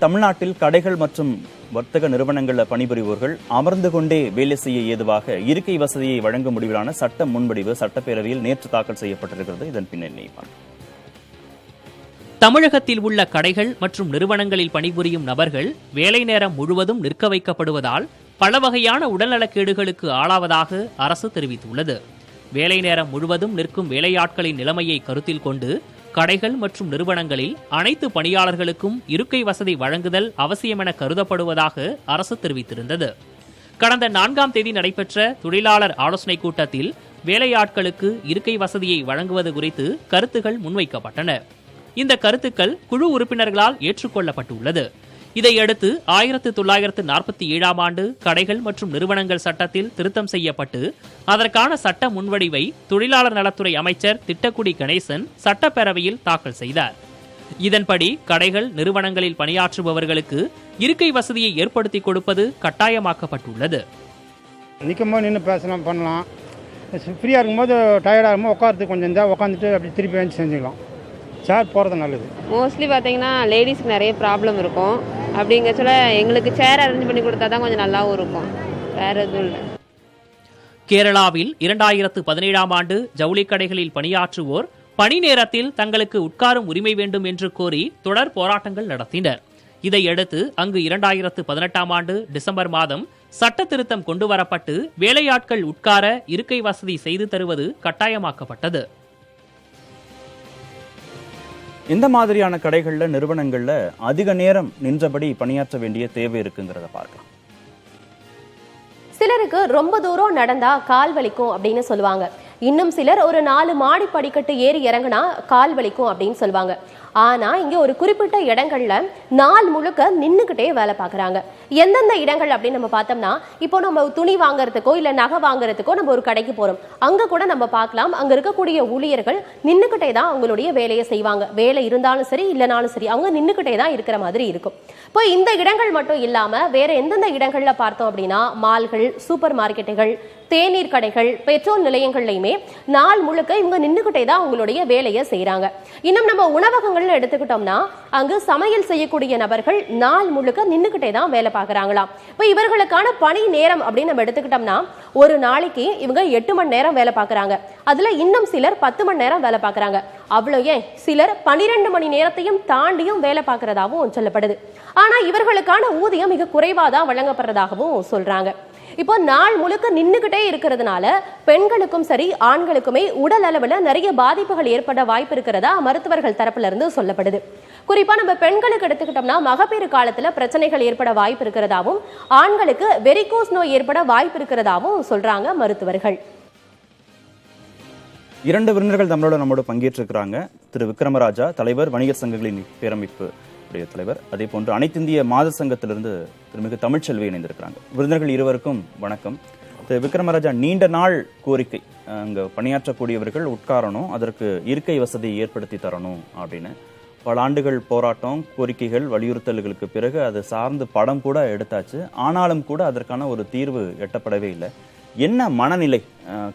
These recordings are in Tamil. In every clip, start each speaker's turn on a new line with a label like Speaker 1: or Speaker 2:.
Speaker 1: தமிழ்நாட்டில் கடைகள் மற்றும் வர்த்தக நிறுவனங்களில் பணிபுரிவோர்கள் அமர்ந்து கொண்டே வேலை செய்ய ஏதுவாக இருக்கை வசதியை வழங்க முடிவிலான சட்ட முன்வடிவு சட்டப்பேரவையில் நேற்று தாக்கல் செய்யப்பட்டிருக்கிறது. இதன் பின்னணி
Speaker 2: தமிழகத்தில் உள்ள கடைகள் மற்றும் நிறுவனங்களில் பணிபுரியும் நபர்கள் வேலை நேரம் முழுவதும் நிற்க வைக்கப்படுவதால் பல வகையான உடல்நலக்கேடுகளுக்கு ஆளாவதாக அரசு தெரிவித்துள்ளது. வேலை நேரம் முழுவதும் நிற்கும் வேலையாட்களின் நிலைமையை கருத்தில் கொண்டு கடைகள் மற்றும் நிறுவனங்களில் அனைத்து பணியாளர்களுக்கும் இருக்கை வசதி வழங்குதல் அவசியம் என கருதப்படுவதாக அரசு தெரிவித்திருந்தது. கடந்த 4ஆம் தேதி நடைபெற்ற தொழிலாளர் ஆலோசனைக் கூட்டத்தில் வேலையாட்களுக்கு இருக்கை வசதியை வழங்குவது குறித்து கருத்துகள் முன்வைக்கப்பட்டன. இந்த கருத்துக்கள் குழு உறுப்பினர்களால் ஏற்றுக்கொள்ளப்பட்டுள்ளது. இதையடுத்து 1947ஆம் ஆண்டு கடைகள் மற்றும் நிறுவனங்கள் சட்டத்தில் திருத்தம் செய்யப்பட்டு அதற்கான சட்ட முன்வடிவை தொழிலாளர் நலத்துறை அமைச்சர் திட்டக்குடி கணேசன் சட்டப்பேரவையில் தாக்கல் செய்தார். இதன்படி கடைகள் நிறுவனங்களில் பணியாற்றுபவர்களுக்கு இருக்கை வசதியை ஏற்படுத்தி கொடுப்பது கட்டாயமாக்கப்பட்டுள்ளது.
Speaker 3: நிற்கும்போது நின்று பேசலாம், பண்ணலாம். ஃப்ரீயாக இருக்கும்போது டயர்டாக இருக்கும்போது உட்காரத்துக்கு கொஞ்சம் இருந்தால் உட்காந்துட்டு அப்படி திருப்பி வந்து செஞ்சுக்கலாம். சேர் போகிறது நல்லது.
Speaker 4: மோஸ்ட்லி பார்த்தீங்கன்னா லேடிஸ்க்கு நிறைய ப்ராப்ளம் இருக்கும். அப்படிங்க சொல்ல எங்களுக்கு சேர் அரேஞ்ச் பண்ணி கொடுத்தா தான் கொஞ்சம் நல்லாவும் இருக்கும். வேற எதுவும் இல்லை.
Speaker 2: கேரளாவில் 2017ஆம் ஆண்டு ஜவுளி கடைகளில் பணியாற்றுவோர் பணி நேரத்தில் தங்களுக்கு உட்காரும் உரிமை வேண்டும் என்று கோரி தொடர் போராட்டங்கள் நடத்தினர். இதையடுத்து அங்கு 2018ஆம் ஆண்டு டிசம்பர் மாதம் சட்ட திருத்தம் கொண்டுவரப்பட்டு வேலையாட்கள் உட்கார இருக்கை வசதி செய்து தருவது கட்டாயமாக்கப்பட்டது.
Speaker 1: இந்த மாதிரியான கடைகள்ல நிறுவனங்கள்ல அதிக நேரம் நின்றபடி பணியாற்ற வேண்டிய தேவை இருக்குங்கிறத பார்க்கலாம்.
Speaker 5: சிலருக்கு ரொம்ப தூரம் நடந்தா கால் வலிக்கும் அப்படின்னு சொல்லுவாங்க. இன்னும் சிலர் ஒரு 4 மாடி படிக்கட்டு ஏறி இறங்கினா கால் வலிக்கும் அப்படின்னு சொல்லுவாங்க. ஆனா இங்க ஒரு குறிப்பிட்ட இடங்கள்ல நாள் முழுக்க நின்னுக்கிட்டே வேலை பார்க்கறாங்க. எந்தெந்த இடங்கள் அப்படின்னு நம்ம பார்த்தோம்னா, இப்போ நம்ம துணி வாங்குறதுக்கோ இல்ல நகை வாங்குறதுக்கோ நம்ம ஒரு கடைக்கு போறோம். அங்க கூட நம்ம பார்க்கலாம், அங்க இருக்கக்கூடிய ஊழியர்கள் நின்னுக்கிட்டே தான் அவங்களுடைய வேலையை செய்வாங்க. வேலை இருந்தாலும் சரி இல்லைனாலும் சரி அவங்க நின்னுக்கிட்டே தான் இருக்கிற மாதிரி இருக்கும். இப்போ இந்த இடங்கள் மட்டும் இல்லாம வேற எந்தெந்த இடங்கள்ல பார்த்தோம் அப்படின்னா, மால்கள், சூப்பர் மார்க்கெட்டுகள், தேநீர் கடைகள், பெட்ரோல் நிலையங்கள்லையுமே நாள் முழுக்க இவங்க நின்னுக்கிட்டே தான் அவங்களுடைய வேலையை செய்யறாங்க. இன்னும் நம்ம உணவகங்கள் எடுத்துக்கிட்டோம்னா அங்கு சமையல் செய்யக்கூடிய நபர்கள் நாள் முழுக்க நின்னுக்கிட்டே தான் வேலை பார்க்கறாங்களாம். இப்ப இவர்களுக்கான பணி நேரம் அப்படின்னு நம்ம எடுத்துக்கிட்டோம்னா ஒரு நாளைக்கு இவங்க 8 மணி நேரம் வேலை பார்க்கறாங்க. அதுல இன்னும் சிலர் 10 மணி நேரம் வேலை பார்க்கறாங்க. அவ்வளவு ஏன் சிலர் 12 மணி நேரத்தையும் தாண்டியும் வேலை பார்க்கறதாகவும் சொல்லப்படுது. ஆனா இவர்களுக்கான ஊதியம் மிக குறைவாதான் வழங்கப்படுறதாகவும் சொல்றாங்க. இப்போ நாள் முழுக்க நின்னுகிட்டே இருக்கிறதுனால பெண்களுக்கும் சரி ஆண்களுக்குமே உடல் அளவுல நிறைய பாதிப்புகள் ஏற்பட வாய்ப்பு இருக்கிறதா மருத்துவர்கள் தரப்புல இருந்து சொல்லப்படுது. குறிப்பா நம்ம பெண்களுக்கு எடுத்துக்கிட்டோம்னா மகப்பேறு காலத்துல பிரச்சனைகள் ஏற்பட வாய்ப்பு இருக்கிறதாவும் ஆண்களுக்கு வெரிகோஸ் நோய் ஏற்பட வாய்ப்பு இருக்கிறதாவும் சொல்றாங்க மருத்துவர்கள்.
Speaker 1: 2 விருந்தினர்கள் நம்மோடு பங்கேற்றிருக்கிறாங்க. திரு விக்ரமராஜா, தலைவர் வணிகர் சங்கங்களின் பேரமைப்பு தலைவர், அதே போன்று அனைத்து இந்திய மாத சங்கத்திலிருந்து திருமிகு தமிழ்ச்செல்வி இணைந்திருக்கிறாங்க. விருந்தினர்கள் இருவருக்கும் வணக்கம். திரு விக்ரமராஜா, நீண்ட நாள் கோரிக்கை, அங்க பணியாற்றக்கூடியவர்கள் உட்காரணும், அதற்கு இருக்கை வசதி ஏற்படுத்தி தரணும் அப்படின்னு பல ஆண்டுகள் போராட்டம், கோரிக்கைகள், வலியுறுத்தல்களுக்கு பிறகு அது சார்ந்து படம் கூட எடுத்தாச்சு. ஆனாலும் கூட அதற்கான ஒரு தீர்வு எட்டப்படவே இல்லை. என்ன மனநிலை?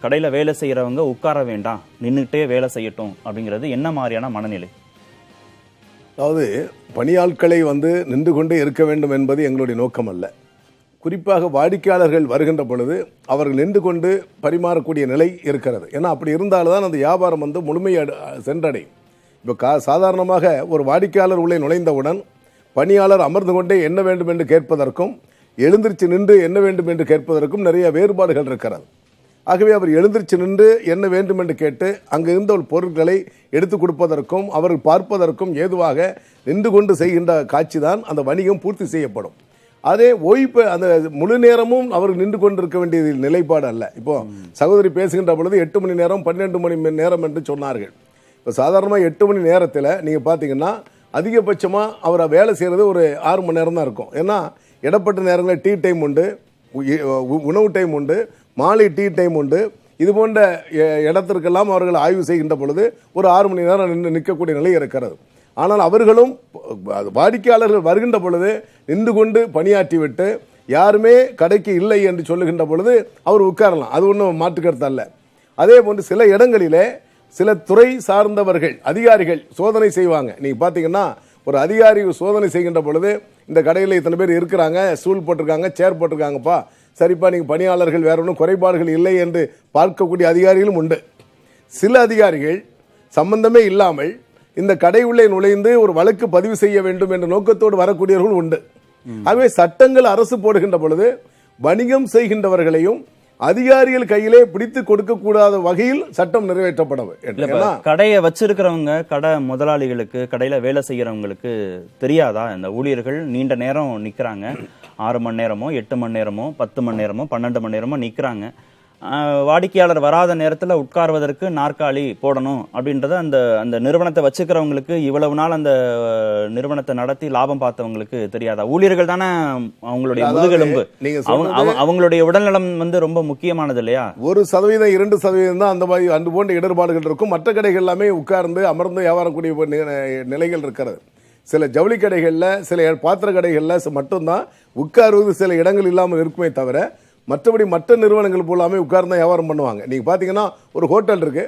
Speaker 1: கடையில வேலை செய்யறவங்க உட்கார வேண்டாம், நின்றுட்டே வேலை செய்யட்டும் அப்படிங்கிறது என்ன மாதிரியான மனநிலை?
Speaker 6: அதாவது பணியாட்களை நின்று கொண்டே இருக்க வேண்டும் என்பது எங்களுடைய நோக்கம் அல்ல. குறிப்பாக வாடிக்கையாளர்கள் வருகின்ற பொழுது அவர்கள் நின்று கொண்டு பரிமாறக்கூடிய நிலை இருக்கிறது. ஏன்னா அப்படி இருந்தால்தான் அந்த வியாபாரம் முழுமையை சென்றடையும். இப்போ சாதாரணமாக ஒரு வாடிக்கையாளர் உள்ளே நுழைந்தவுடன் பணியாளர் அமர்ந்து கொண்டே என்ன வேண்டும் என்று கேட்பதற்கும் எழுந்திருச்சு நின்று என்ன வேண்டும் என்று கேட்பதற்கும் நிறைய வேறுபாடுகள் இருக்கிறது. ஆகவே அவர் எழுந்திருச்சு நின்று என்ன வேண்டும் என்று கேட்டு அங்கு இருந்த பொருட்களை எடுத்து கொடுப்பதற்கும் அவர்கள் பார்ப்பதற்கும் ஏதுவாக நின்று கொண்டு செய்கின்ற காட்சி தான் அந்த வணிகம் பூர்த்தி செய்யப்படும். அதே ஓய்வு அந்த முழு நேரமும் அவர் நின்று கொண்டிருக்க வேண்டிய நிலைப்பாடு அல்ல. இப்போ சகோதரி பேசுகின்ற பொழுது 8 மணி நேரம் 12 மணி நேரம் என்று சொன்னார்கள். இப்போ சாதாரணமாக 8 மணி நேரத்தில் நீங்கள் பார்த்தீங்கன்னா அதிகபட்சமாக அவர் வேலை செய்கிறது ஒரு 6 மணி நேரம் தான் இருக்கும். ஏன்னா இடப்பட்ட நேரங்களில் டீ டைம் உண்டு, உணவு டைம் உண்டு, மாலை டீ டைம் உண்டு. இது போன்ற இடத்திற்கெல்லாம் அவர்கள் ஆய்வு செய்கின்ற பொழுது ஒரு 6 மணி நேரம் நிற்கக்கூடிய நிலை இருக்கிறது. ஆனால் அவர்களும் வாடிக்கையாளர்கள் வருகின்ற பொழுது நின்று கொண்டு பணியாற்றிவிட்டு யாருமே கடைக்கு இல்லை என்று சொல்லுகின்ற பொழுது அவர் உட்காரலாம், அது ஒன்றும் மாற்றுக்கருத்து அல்ல. அதே போன்று சில இடங்களிலே சில துறை சார்ந்தவர்கள் அதிகாரிகள் சோதனை செய்வாங்க. நீங்க பாத்தீங்கன்னா ஒரு அதிகாரி சோதனை செய்கின்ற பொழுது இந்த கடையில் இத்தனை பேர் இருக்கிறாங்க, ஸ்டூல் போட்டிருக்காங்க, சேர் போட்டிருக்காங்கப்பா, சரிப்பா நீங்க பணியாளர்கள் வேற ஒன்றும் குறைபாடுகள் இல்லை என்று பார்க்கக்கூடிய அதிகாரிகளும் உண்டு. சில அதிகாரிகள் சம்பந்தமே இல்லாமல் இந்த கடை உள்ளே நுழைந்து ஒரு வழக்கு பதிவு செய்ய வேண்டும் என்ற நோக்கத்தோடு வரக்கூடியவர்கள் உண்டு. ஆகவே சட்டங்கள் அரசு போடுகின்ற பொழுது வணிகம் செய்கின்றவர்களையும் அதிகாரிகள் கையிலே பிடித்து கொடுக்க கூடாத வகையில் சட்டம் நிறைவேற்றப்பட வேண்டும்.
Speaker 1: கடையை வச்சிருக்கிறவங்க, கடை முதலாளிகளுக்கு, கடையில வேலை செய்யறவங்களுக்கு தெரியாதா இந்த ஊழியர்கள் நீண்ட நேரம் நிக்கிறாங்க, 6 மணி நேரமோ 8 மணி நேரமோ 10 மணி நேரமோ 12 மணி நேரமோ நிக்கிறாங்க, வாடிக்கையாளர் வராத நேரத்தில் உட்கார்வதற்கு நாற்காலி போடணும் அப்படின்றத அந்த அந்த நிறுவனத்தை வச்சுக்கிறவங்களுக்கு, இவ்வளவு நாள் அந்த நிறுவனத்தை நடத்தி லாபம் பார்த்தவங்களுக்கு தெரியாதா? ஊழியர்கள் தானே அவங்களுடைய முதுகெலும்பு, அவங்களுடைய உடல்நலம் வந்து ரொம்ப முக்கியமானது இல்லையா?
Speaker 6: 1% 2% தான் அந்த மாதிரி அன்று போன்ற இடர்பாடுகள் இருக்கும். மற்ற கடைகள் எல்லாமே உட்கார்ந்து அமர்ந்து வியாபாரம் கூடிய நிலைகள் இருக்கிறது. சில ஜவுளி கடைகளில், சில பாத்திர கடைகளில் மட்டும்தான் உட்காருவது சில இடங்கள் இல்லாமல் இருக்குமே தவிர, மற்றபடி மற்ற நிறுவனங்கள் போலாமே உட்கார்ந்து வியாபாரம் பண்ணுவாங்க. நீங்க பாத்தீங்கன்னா ஒரு ஹோட்டல் இருக்கு,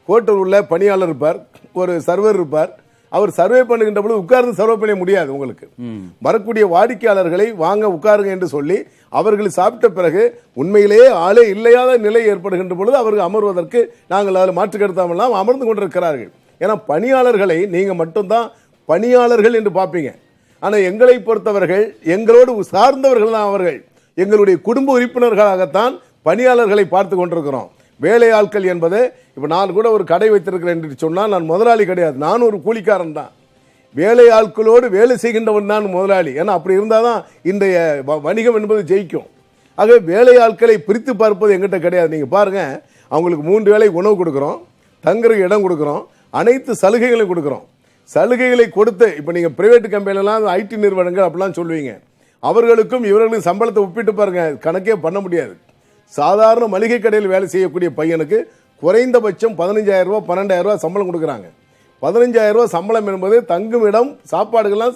Speaker 6: ஹோட்டல் உள்ள பணியாளர் இருப்பார், ஒரு சர்வர் இருப்பார். அவர் சர்வே பண்ணுகின்ற பொழுது உட்கார்ந்து சர்வே பண்ண முடியாது. உங்களுக்கு வரக்கூடிய வாடிக்கையாளர்களை வாங்க உட்காருங்க என்று சொல்லி அவர்கள் சாப்பிட்ட பிறகு உண்மையிலேயே ஆளே இல்லையாத நிலை ஏற்படுகின்ற பொழுது அவர்கள் அமர்வதற்கு நாங்கள் அதில் மாற்று கருத்தாமெல்லாம் அமர்ந்து கொண்டிருக்கிறார்கள். ஏன்னா பணியாளர்களை நீங்க மட்டும்தான் பணியாளர்கள் என்று பார்ப்பீங்க. ஆனா எங்களை பொறுத்தவர்கள் எங்களோடு சார்ந்தவர்கள் தான் அவர்கள். எங்களுடைய குடும்ப உறுப்பினர்களாகத்தான் பணியாளர்களை பார்த்து கொண்டிருக்கிறோம். வேலை ஆட்கள் என்பது, இப்ப நான் கூட ஒரு கடை வைத்திருக்கிறேன் என்று சொன்னால் நான் முதலாளி கிடையாது, நான் ஒரு கூலிக்காரன் தான். வேலை ஆட்களோடு வேலை செய்கின்றவன் தான் முதலாளி. ஏன்னா அப்படி இருந்தாதான் இன்றைய வணிகம் என்பது ஜெயிக்கும். ஆகவே வேலை ஆட்களை பிரித்து பார்ப்பது எங்கிட்ட கிடையாது. நீங்க பாருங்க, அவங்களுக்கு 3 வேளை உணவு கொடுக்கிறோம், தங்குற இடம் கொடுக்கிறோம், அனைத்து சலுகைகளையும் கொடுக்கிறோம். சலுகைகளை கொடுத்து இப்ப நீங்க பிரைவேட் கம்பெனிலாம் ஐடி நிறுவனங்கள் அப்படிலாம் சொல்லுவீங்க, அவர்களுக்கும் இவர்களுக்கும் சம்பளத்தை ஒப்பிட்டு பாருங்க, கணக்கே பண்ண முடியாது. சாதாரண மளிகை கடையில் வேலை செய்யக்கூடிய பையனுக்கு குறைந்தபட்சம் 15,000 ரூபாய் 12,000 ரூபாய் சம்பளம் கொடுக்குறாங்க. 15,000 ரூபாய் சம்பளம் என்பது தங்கும் இடம் சாப்பாடுகள்லாம்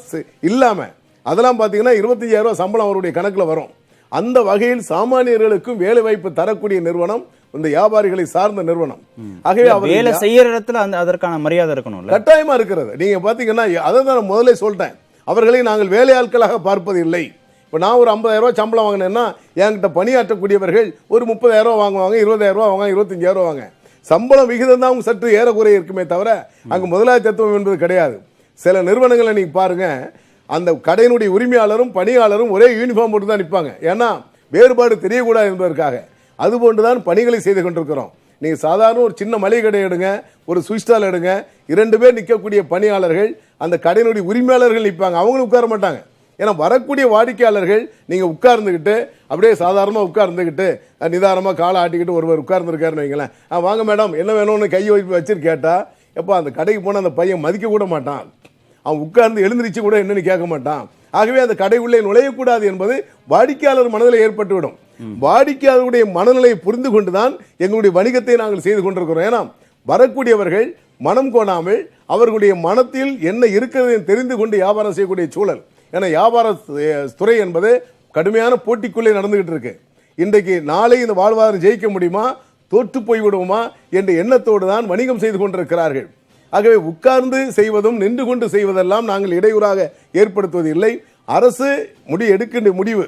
Speaker 6: இல்லாம, அதெல்லாம் பாத்தீங்கன்னா 25,000 ரூபாய் சம்பளம் அவருடைய கணக்கில் வரும். அந்த வகையில் சாமானியர்களுக்கும் வேலை வாய்ப்பு தரக்கூடிய நிறுவனம் இந்த வியாபாரிகளை சார்ந்த நிறுவனம். ஆகவே அவர்
Speaker 1: வேலை செய்யற இடத்துல அதற்கான மரியாதை இருக்கணும்,
Speaker 6: கட்டாயமா இருக்கிறது. நீங்க பாத்தீங்கன்னா அதை தான் முதல்ல சொல்லிட்டேன், அவர்களை நாங்கள் வேலை ஆட்களாக பார்ப்பது இல்லை. இப்போ நான் ஒரு 50,000 ரூபாய் சம்பளம் வாங்கினேன்னா என்கிட்ட பணியாற்றக்கூடியவர்கள் ஒரு 30,000 ரூபாய் வாங்குவாங்க, 20,000 ரூபாய் வாங்க, 25,000 ரூபாய் வாங்க. சம்பளம் விகிதம் தான் சற்று ஏறக்குறைய இருக்குமே தவிர அங்கு முதலாளித்துவம் என்பது கிடையாது. சில நிறுவனங்களை நீங்க பாருங்க, அந்த கடையினுடைய உரிமையாளரும் பணியாளரும் ஒரே யூனிஃபார்ம் போட்டு தான் நிற்பாங்க. ஏன்னா வேறுபாடு தெரியக்கூடாது என்பதற்காக. அதுபோன்றுதான் பணிகளை செய்து கொண்டிருக்கிறோம். நீங்க சாதாரண ஒரு சின்ன மளிகை கடை எடுங்க, ஒரு ஸ்வீட் ஸ்டால் எடுங்க, 2 பேர் நிற்கக்கூடிய பணியாளர்கள் அந்த கடையினுடைய உரிமையாளர்கள் நிற்பாங்க, அவங்களும் உட்கார மாட்டாங்க. ஏன்னா வரக்கூடிய வாடிக்கையாளர்கள் நீங்க உட்கார்ந்துக்கிட்டு அப்படியே சாதாரணமா உட்கார்ந்துக்கிட்டு நிதானமா காலை ஆட்டிக்கிட்டு ஒருவர் உட்கார்ந்துருக்காருன்னு வைங்களேன், வாங்க மேடம் என்ன வேணும்னு கையை வச்சுட்டு கேட்டா, எப்போ அந்த கடைக்கு போன அந்த பையன் மதிக்க கூட மாட்டான், அவன் உட்கார்ந்து எழுந்திரிச்சு கூட என்னன்னு கேட்க மாட்டான். ஆகவே அந்த கடை உள்ளே நுழையக்கூடாது என்பது வாடிக்கையாளர் மனதில் ஏற்பட்டுவிடும். வாடிக்கையாளருடைய மனநிலையை புரிந்து கொண்டுதான் எங்களுடைய வணிகத்தை நாங்கள் செய்து கொண்டிருக்கிறோம். ஏன்னா வரக்கூடியவர்கள் மனம் கோணாமல் அவர்களுடைய மனத்தில் என்ன இருக்கிறது தெரிந்து கொண்டு வியாபாரம் செய்யக்கூடிய சூழல். ஏன்னா வியாபார துறை என்பது கடுமையான போட்டிக்குள்ளே நடந்துகிட்டு இருக்கு. இன்றைக்கு நாளை இந்த வாழ்வாதாரம் ஜெயிக்க முடியுமா, தோற்று போய்விடுவோமா என்ற எண்ணத்தோடு தான் வணிகம் செய்து கொண்டிருக்கிறார்கள். ஆகவே உட்கார்ந்து செய்வதும் நின்று கொண்டு செய்வதெல்லாம் நாங்கள் இடையூறாக ஏற்படுத்துவது இல்லை. அரசு எடுக்கின்ற முடிவு,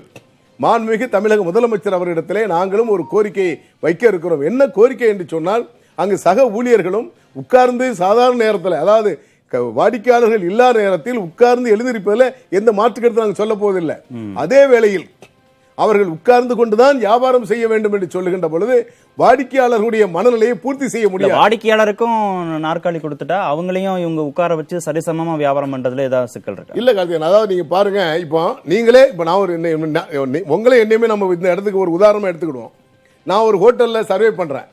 Speaker 6: மாண்புமிகு தமிழக முதலமைச்சர் அவரிடத்திலே நாங்களும் ஒரு கோரிக்கையை வைக்க இருக்கிறோம். என்ன கோரிக்கை என்று சொன்னால், அங்கு சக ஊழியர்களும் உட்கார்ந்து சாதாரண நேரத்தில், அதாவது வாடிக்கையாளர்கள் இல்லாத நேரத்தில் உட்கார்ந்து எழுந்திருப்பதில் எந்த மாற்று கருத்து நாங்கள் சொல்ல போவதில்லை. அதே வேளையில் அவர்கள் உட்கார்ந்து கொண்டுதான் வியாபாரம் செய்ய வேண்டும் என்று சொல்லுகின்ற பொழுது வாடிக்கையாளர்களுடைய மனநிலையை பூர்த்தி செய்ய முடியும்.
Speaker 1: வாடிக்கையாளருக்கும் நாற்காலி கொடுத்துட்டா அவங்களையும் இவங்க உட்கார வச்சு சரிசமமா வியாபாரம் பண்றதுல ஏதாவது சிக்கல் இருக்கு?
Speaker 6: இல்ல கார்த்திகன், அதாவது நீங்க பாருங்க, இப்போ நீங்களே இப்ப நான் ஒரு உங்களே என்னையுமே நம்ம இந்த இடத்துக்கு ஒரு உதாரணமா எடுத்துக்கிடுவோம். நான் ஒரு ஹோட்டல்ல சர்வே பண்றேன்.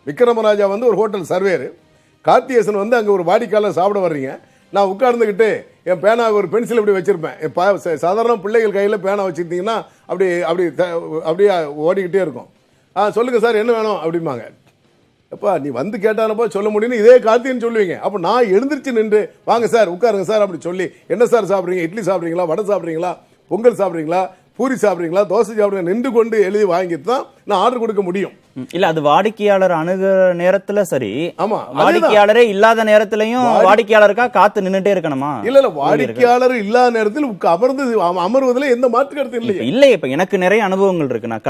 Speaker 6: விக்ரமராஜா வந்து ஒரு ஹோட்டல் சர்வேரு, கார்த்திகேசன் வந்து அங்க ஒரு வாடிக்கையாளர் சாப்பிட வர்றீங்க. நான் உட்கார்ந்துக்கிட்டு என் பேனா ஒரு பென்சில் இப்படி வச்சிருப்பேன். சாதாரண பிள்ளைகள் கையில் பேனா வச்சுருந்தீங்கன்னா அப்படி அப்படி அப்படியே ஓடிக்கிட்டே இருக்கும். சொல்லுங்க சார் என்ன வேணும் அப்படிம்பாங்க. எப்பா நீ வந்து கேட்டானப்பா சொல்ல முடியும்னு இதே கார்த்திகன்னு சொல்லுவீங்க. அப்போ நான் எழுந்திரிச்சு நின்று வாங்க சார் உட்காருங்க சார் அப்படி சொல்லி, என்ன சார் சாப்பிட்றீங்க, இட்லி சாப்பிட்றீங்களா, வடை சாப்பிட்றீங்களா, பொங்கல் சாப்பிட்றீங்களா, பூரி சாப்பிட்றீங்களா, தோசை சாப்பிட்றீங்களா, நின்று கொண்டு எழுதி வாங்கிட்டு தான் நான் ஆர்டர் கொடுக்க முடியும்.
Speaker 1: இல்ல அது வாடிக்கையாளர் அணுகுற நேரத்துல சரி,
Speaker 6: ஆமா,
Speaker 1: வாடிக்கையாளரே இல்லாத நேரத்திலையும் வாடிக்கையாளருக்கா காத்து நின்னுட்டே இருக்கணுமா?
Speaker 6: இல்ல வாடிக்கையாளர் இல்லாத நேரத்தில் அமர்வதில் எந்த மாற்று கருத்து இல்லையே.
Speaker 1: இல்ல இப்ப எனக்கு நிறைய அனுபவங்கள் இருக்கு. நான்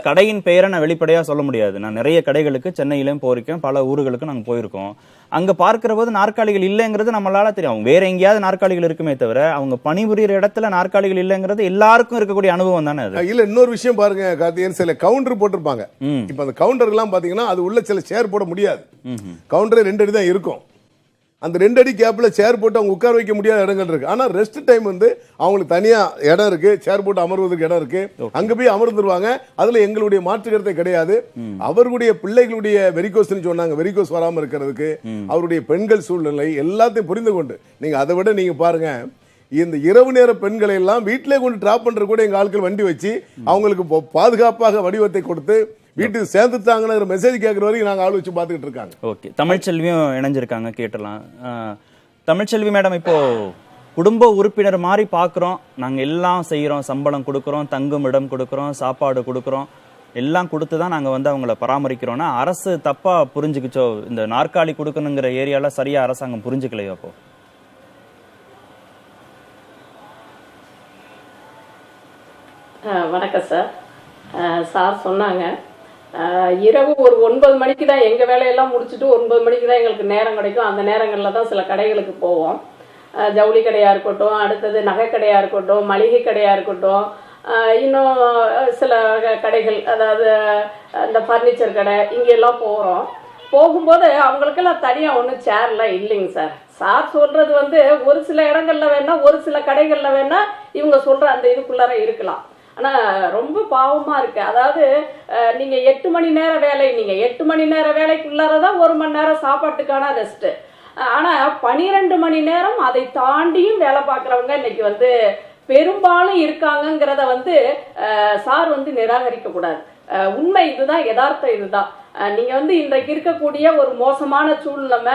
Speaker 1: கடையின் பெயரை நான் வெளிப்படையா சொல்ல முடியாது. நான் நிறைய கடைகளுக்கு சென்னையிலும் போயிருக்கேன், பல ஊர்களுக்கு நாங்க போயிருக்கோம். அங்க பார்க்கிற போது நாற்காலிகள் இல்லைங்கிறது நம்மளால தெரியும். அவங்க வேற எங்கேயாவது நாற்காலிகள் இருக்குமே தவிர அவங்க பணிபுரியிற இடத்துல நாற்காலிகள் இல்லைங்கிறது எல்லாருக்கும் இருக்கக்கூடிய அனுபவம் தானே அது.
Speaker 6: இல்ல இன்னொரு விஷயம் பாருங்க கார்த்திகேயன், சில கவுண்டர் போட்டிருப்பாங்க. இப்ப அந்த கவுண்டர் எல்லாம் பாத்தீங்கன்னா அது உள்ள சில சேர் போட முடியாது. கவுண்டரே 2 அடி தான் இருக்கும். அந்த 2 அடி கேப்ல சேர் போட்டு அவங்க உட்கார வைக்க முடியாத இடங்கள் இருக்கு. ஆனா ரெஸ்ட் டைம் வந்து அவங்களுக்கு தனியா இடம் இருக்கு, சேர் போட்டு அமர்வதற்கு இடம் இருக்கு. அங்க போய் அமர்ந்துருவாங்க. அதுல எங்களுடைய மாற்று கருத்தை கிடையாது. அவர்களுடைய பிள்ளைகளுடைய வெரிகோஸ் சொன்னாங்க, வெரிகோஸ் வராம இருக்கிறதுக்கு அவருடைய பெண்கள் சூழ்நிலை எல்லாத்தையும் புரிந்து கொண்டு நீங்க அதை விட நீங்க பாருங்க, இந்த இரவு நேர பெண்களை எல்லாம் வீட்டிலே கொண்டு டிராப் பண்ற கூட எங்க ஆட்கள் வண்டி வச்சு அவங்களுக்கு பாதுகாப்பாக வடிவத்தை கொடுத்து வீட்டுக்கு சேர்ந்துட்டாங்கிற மெசேஜ் கேட்கற வரைக்கும் நாங்க ஆள் வச்சு பார்த்துக்கிட்டு இருக்காங்க.
Speaker 1: ஓகே, தமிழ்ச்செல்வியும் இணைஞ்சிருக்காங்க, கேட்டலாம். தமிழ்ச்செல்வி மேடம், இப்போ குடும்ப உறுப்பினர் மாதிரி பார்க்குறோம், நாங்கள் எல்லாம் செய்கிறோம், சம்பளம் கொடுக்குறோம், தங்கும் இடம் கொடுக்குறோம், சாப்பாடு கொடுக்குறோம், எல்லாம் கொடுத்து தான் நாங்கள் வந்து அவங்கள பராமரிக்கிறோன்னா அரசு தப்பாக புரிஞ்சுக்கிச்சோ? இந்த நாற்காலி கொடுக்கணுங்கிற ஏரியாவில் சரியாக அரசாங்கம் புரிஞ்சுக்கலையோ? அப்போ
Speaker 7: வணக்கம் சார். சார் சொன்னாங்க இரவு ஒரு 9 மணிக்கு தான் எங்கள் வேலையெல்லாம் முடிச்சுட்டு 9 மணிக்கு தான் எங்களுக்கு நேரம் கிடைக்கும். அந்த நேரங்களில் தான் சில கடைகளுக்கு போவோம். ஜவுளி கடையாக இருக்கட்டும், அடுத்தது நகை கடையாக இருக்கட்டும், மளிகை கடையாக இருக்கட்டும், இன்னும் சில கடைகள், அதாவது இந்த ஃபர்னிச்சர் கடை, இங்கெல்லாம் போகிறோம். போகும்போது அவங்களுக்கெல்லாம் தனியாக ஒன்றும் சேர்லாம் இல்லைங்க சார். சார் சொல்கிறது வந்து ஒரு சில இடங்களில் வேணா, ஒரு சில கடைகளில் வேணா இவங்க சொல்கிற அந்த இதுக்குள்ளார இருக்கலாம். ஆனால் ரொம்ப பாவமாக இருக்குது. அதாவது நீங்கள் 8 மணி நேர வேலை, நீங்கள் 8 மணி நேர வேலைக்குள்ளார தான் 1 மணி நேரம் சாப்பாட்டுக்கான ரெஸ்ட்டு. ஆனால் 12 மணி நேரம் அதை தாண்டியும் வேலை பார்க்குறவங்க இன்னைக்கு வந்து பெரும்பாலும் இருக்காங்கங்கிறத வந்து சார் வந்து நிராகரிக்கக்கூடாது. உண்மை இதுதான், யதார்த்தம் இதுதான். நீங்க வந்து இன்றைக்கு இருக்கக்கூடிய ஒரு மோசமான சூழ்நிலை,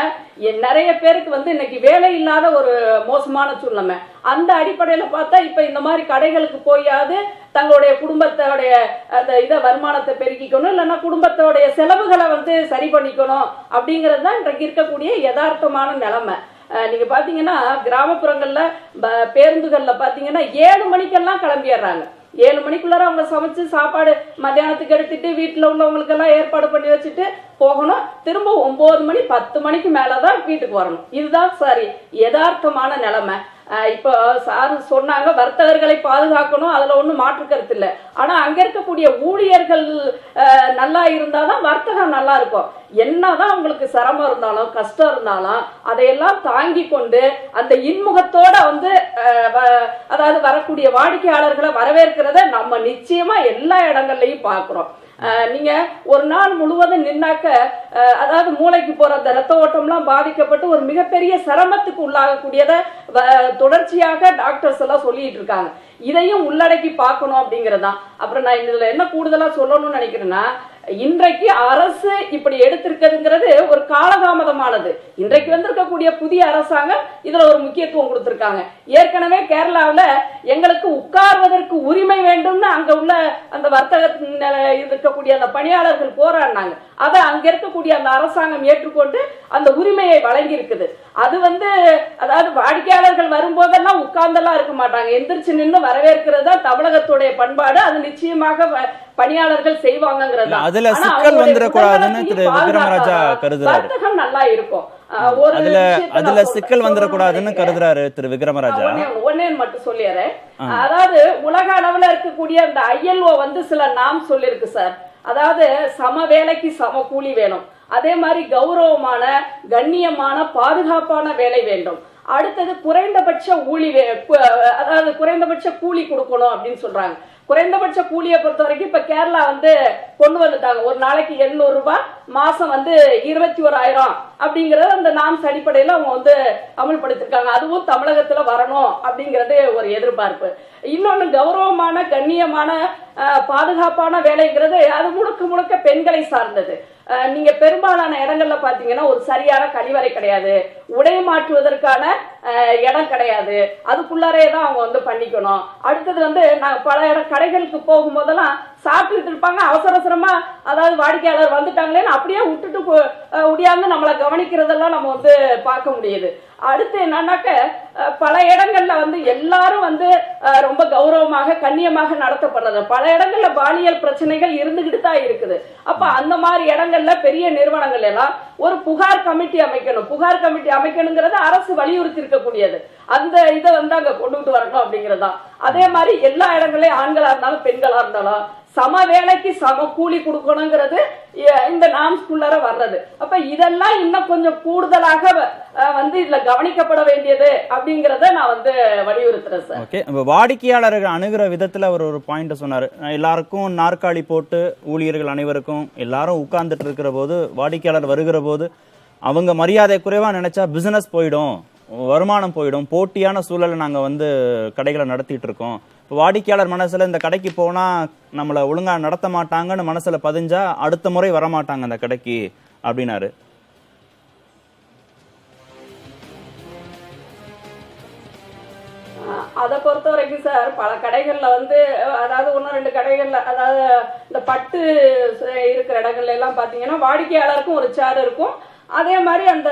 Speaker 7: நிறைய பேருக்கு வந்து இன்னைக்கு வேலை இல்லாத ஒரு மோசமான சூழ்நிலை. அந்த அடிப்படையில பார்த்தா இப்ப இந்த மாதிரி கடைகளுக்கு போயாவது தங்களுடைய குடும்பத்தோடைய அந்த இதை வருமானத்தை பெருக்கிக்கணும், இல்லைன்னா குடும்பத்தோடைய செலவுகளை வந்து சரி பண்ணிக்கணும் அப்படிங்கிறது தான் இன்றைக்கு இருக்கக்கூடிய யதார்த்தமான நிலைமை. நீங்க பாத்தீங்கன்னா கிராமப்புறங்கள்ல பேருந்துகள்ல பாத்தீங்கன்னா 7 மணிக்கெல்லாம் கிளம்பிடுறாங்க. 7 மணிக்குள்ளார அவங்க சமைச்சு சாப்பாடு மத்தியானத்துக்கு எடுத்துட்டு வீட்டில் உள்ளவங்களுக்கெல்லாம் ஏற்பாடு பண்ணி வச்சுட்டு போகணும். திரும்ப 9 மணி 10 மணிக்கு மேலதான் வீட்டுக்கு வரணும். இதுதான் சரி யதார்த்தமான நிலைமை. இப்போ சார் சொன்னாங்க வர்த்தகர்களை பாதுகாக்கணும், அதுல ஒன்றும் மாற்று கருத்து இல்லை. ஆனா அங்க இருக்கக்கூடிய ஊழியர்கள் நல்லா இருந்தாதான் வர்த்தகம் நல்லா இருக்கும். என்னதான் அவங்களுக்கு சிரமம் இருந்தாலும் கஷ்டம் இருந்தாலும் அதையெல்லாம் தாங்கி கொண்டு அந்த இன்முகத்தோட வந்து அதாவது வரக்கூடிய வாடிக்கையாளர்களை வரவேற்கிறத நம்ம நிச்சயமா எல்லா இடங்கள்லையும் பார்க்கிறோம். நீங்க ஒரு நாள் முழுவதும் நின்னாக்க அதாவது மூளைக்கு போற அந்த ரத்த ஓட்டம்லாம் பாதிக்கப்பட்டு ஒரு மிகப்பெரிய சிரமத்துக்கு உள்ளாகக்கூடியத தொடர்ச்சியாக டாக்டர்ஸ் எல்லாம் சொல்லிட்டு இருக்காங்க. இதையும் உள்ளடக்கி பார்க்கணும் அப்படிங்கறதுதான். அப்புறம் நான் இதுல என்ன கூடுதலா சொல்லணும்னு நினைக்கிறேன்னா, இன்றைக்கு அரசு இப்படி எடுத்திருக்கிறதுங்கிறது ஒரு காலதாமதமானது. இன்றைக்கு வந்திருக்கக்கூடிய புதிய அரசாங்கம் இதுல ஒரு முக்கியத்துவம் கொடுத்திருக்காங்க. ஏற்கனவே கேரளாவில் எங்களுக்கு உட்கார்வதற்கு உரிமை வேண்டும்னு அங்க உள்ள அந்த வர்த்தக இருக்கக்கூடிய அந்த பணியாளர்கள் போராடினாங்க. அதை அங்க இருக்கக்கூடிய அந்த அரசாங்கம் ஏற்றுக்கொண்டு அந்த உரிமையை வழங்கி இருக்குது. அது வந்து அதாவது வாடிக்கையாளர்கள் வரும்போதெல்லாம் உட்கார்ந்தெல்லாம் இருக்க மாட்டாங்க, எந்திரிச்சு நின்று வரவேற்கிறது தான் தமிழகத்துடைய பண்பாடு. அது நிச்சயமாக பணியாளர்கள் செய்வாங்கிறது.
Speaker 1: அதுல சிக்கல் வந்துடக்கூடாதுன்னு திரு விக்ரமராஜா கருதுறாரு.
Speaker 7: வர்த்தகம் நல்லா இருக்கும்.
Speaker 1: அதுல சிக்கல் வந்துடக்கூடாதுன்னு கருதுறாரு திரு விக்ரமராஜா.
Speaker 7: ஒன்னே மட்டும் சொல்லிடுறேன். அதாவது உலக அளவுல இருக்கக்கூடிய அந்த ILO வந்து சில நாம் சொல்லிருக்கு சார். அதாவது சம வேலைக்கு சம கூலி வேணும், அதே மாதிரி கௌரவமான கண்ணியமான பாதுகாப்பான வேலை வேண்டும், அடுத்தது குறைந்தபட்ச அதாவது குறைந்தபட்ச கூலி கொடுக்கணும் அப்படின்னு சொல்றாங்க. குறைந்தபட்ச கூலியை பொறுத்த வரைக்கும் இப்ப கேரளா வந்து கொண்டு வந்துட்டாங்க. ஒரு நாளைக்கு 800 ரூபாய், மாசம் வந்து 21,000 அப்படிங்கறது அந்த நாம்ஸ் அடிப்படையில அவங்க வந்து அமல்படுத்திருக்காங்க. அதுவும் தமிழகத்துல வரணும் அப்படிங்கறது ஒரு எதிர்பார்ப்பு. இன்னொன்னு கௌரவமான கண்ணியமான பாதுகாப்பான வேலைங்கிறது அது முழுக்க முழுக்க பெண்களை சார்ந்தது. நீங்க பெரும்பாலான இடங்கள்ல பாத்தீங்கன்னா ஒரு சரியான கழிவறை கிடையாது, உடை மாற்றுவதற்கான இடம் கிடையாது, அதுக்குள்ளாரே தான் அவங்க வந்து பண்ணிக்கணும். அடுத்தது வந்து நாங்க பல கடைகளுக்கு போகும்போதெல்லாம் சாப்பிட்டுட்டு இருப்பாங்க, அவசர அவசரமா அதாவது வாடிக்கையாளர் வந்துட்டாங்களேன்னு அப்படியே விட்டுட்டு முடியாம நம்மளை கவனிக்கிறதெல்லாம் நம்ம வந்து பார்க்க முடியுது. அடுத்து என்னன்னாக்க பல இடங்கள்ல வந்து எல்லாரும் வந்து ரொம்ப கௌரவமாக கண்ணியமாக நடத்தப்படுறது. பல இடங்கள்ல பாலியல் பிரச்சனைகள் இருந்துகிட்டு தான் இருக்குது. அப்ப அந்த மாதிரி இடங்கள்ல பெரிய நிறுவனங்கள் எல்லாம் ஒரு புகார் கமிட்டி அமைக்கணும். புகார் கமிட்டி அமைக்கணுங்கிறது அரசு வலியுறுத்தி இருக்கக்கூடியது. அந்த இதை வந்து அங்க கொண்டுட்டு வரணும் அப்படிங்கறதா. அதே மாதிரி எல்லா இடங்களையும் ஆண்களா இருந்தாலும் பெண்களா இருந்தாலும் சம வேலைக்கு சம கூலி கொடுக்கணுங்கிறது இந்த நாம்ஸ்குள்ளார வர்றது. அப்ப இதெல்லாம் இன்னும் கொஞ்சம் கூடுதலாக வந்து இதுல கவனிக்கப்பட வேண்டியது அப்படிங்கறத நான் வந்து வலியுறுத்துறேன் சார்.
Speaker 1: ஓகே, வாடிக்கையாளர்கள் அணுகிற விதத்துல அவர் ஒரு பாயிண்ட் சொன்னாரு. எல்லாருக்கும் நாற்காலி போட்டு ஊழியர்கள் அனைவருக்கும் எல்லாரும் உட்கார்ந்துட்டு இருக்கிற போது வாடிக்கையாளர் வருகிற போது அவங்க மரியாதை குறைவா நினைச்சா பிசினஸ் போயிடும், வருமானம் போயிடும், போட்டியான சூழலை நாங்க வந்து கடைகளை நடத்திட்டு இருக்கோம். வாடிக்கையாளர் மனசுல இந்த கடைக்கு போனா நம்மள ஒழுங்கா நடத்த மாட்டாங்கன்னு மனசுல பதிஞ்சா அடுத்த முறை வரமாட்டாங்க அந்த கடைக்கு அப்படின்னாரு.
Speaker 7: அதை பொறுத்த வரைக்கும் சார் பல கடைகள்ல வந்து அதாவது 1-2 கடைகள்ல அதாவது இந்த பட்டு இருக்கிற இடங்கள்ல எல்லாம் பாத்தீங்கன்னா வாடிக்கையாளருக்கும் ஒரு சேர் இருக்கும், அதே மாதிரி அந்த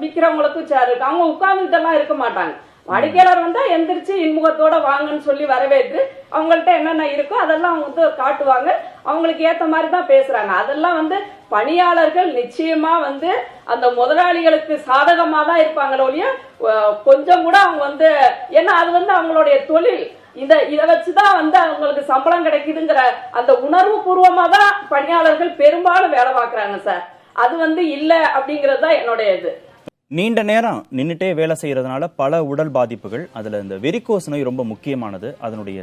Speaker 7: விற்கிறவங்களுக்கும் சேர் இருக்கு. அவங்க உட்கார்ந்துட்டு எல்லாம் இருக்க மாட்டாங்க. வாடிக்கையாளர் வந்தா எந்திரிச்சு இன்முகத்தோட வாங்கன்னு சொல்லி வரவேற்று அவங்கள்ட்ட என்னென்ன இருக்கோ அதெல்லாம் அவங்க வந்து காட்டுவாங்க. அவங்களுக்கு ஏத்த மாதிரி தான் பேசுறாங்க. அதெல்லாம் வந்து பணியாளர்கள் நிச்சயமா வந்து அந்த முதலாளிகளுக்கு சாதகமா தான் இருப்பாங்களோ ஒழிய கொஞ்சம் கூட அவங்க வந்து ஏன்னா அது வந்து அவங்களுடைய தொழில், இதை வச்சுதான் வந்து அவங்களுக்கு சம்பளம் கிடைக்குதுங்கிற அந்த உணர்வு பூர்வமா தான் பணியாளர்கள் பெரும்பாலும் வேலை பார்க்கறாங்க சார். அது வந்து இல்ல அப்படிங்கிறது தான் என்னுடைய இது.
Speaker 1: நீண்ட நேரம் நின்னுட்டே வேலை செய்யறதுனால பல உடல் பாதிப்புகள், அதுல இந்த வெரிகோஸ் நோய் ரொம்ப முக்கியமானது. அதனுடைய